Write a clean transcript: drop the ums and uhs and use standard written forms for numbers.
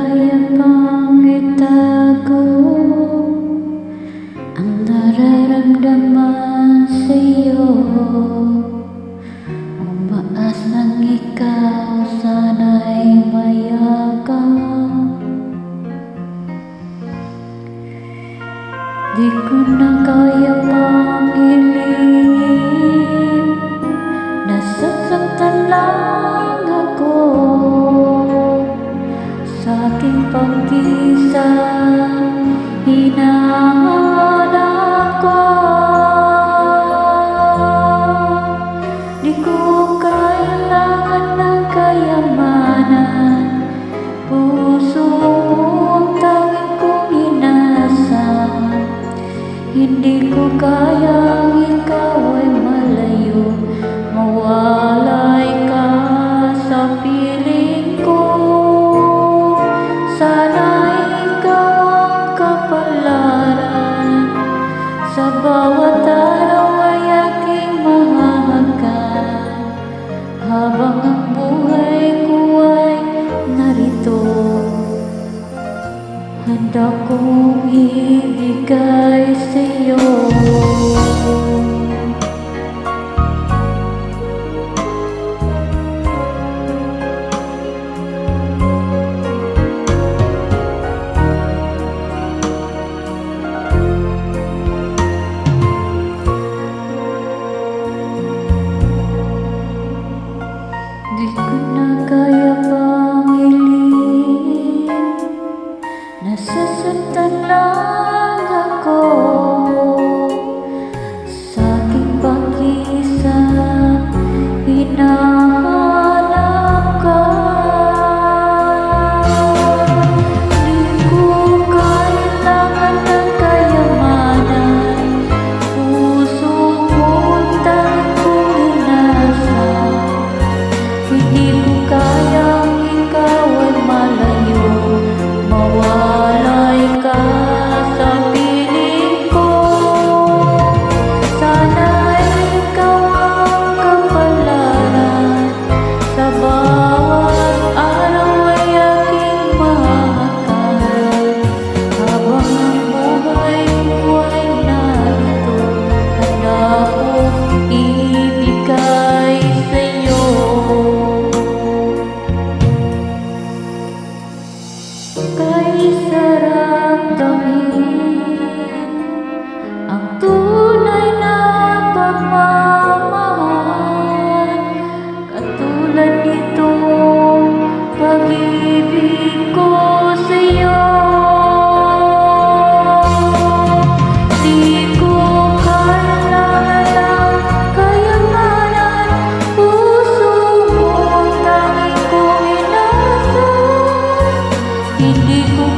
kaya pang itago ang nararamdaman sa'yo. Umaas ng ikaw, sana'y mayagang. Di ko na kaya pang ilihim, nasasaktan lang ako sa aking pag-isa. Hinahanap ko, di ko kailangan ng kayamanan, puso mong tanging kong inasam. Hindi ko kayang ikaw ay malayo, mawalay ka sa piling ko. Sana'y ikaw ang kapalaran, sa bawat araw ay aking mahahagan. Habang ang buhay ko ay narito, handa kong ibigay sa'yo. Di ko na kaya pang ilihim, nasasaktan lang ako sa aking pag-isa. Hinahanap ka, di ko kailangan ng kayamanan, puso mo'y tanging kong inasam. Hindi ko kayang ikaw ay malayo, mawalay ka sa piling ko. Sana'y ikaw ang kapalaran, sa bawat araw ay aking mahahagan. Habang ang buhay ko ay narito, handa kong ibigay sa'yo. Kay sarap gawin ang tunay na pagmamahal, katulad nitong pag-ibig ko sa'yo. Di ko kailangan ng kayamanan, puso mo tanging kong inasam. Hindi ko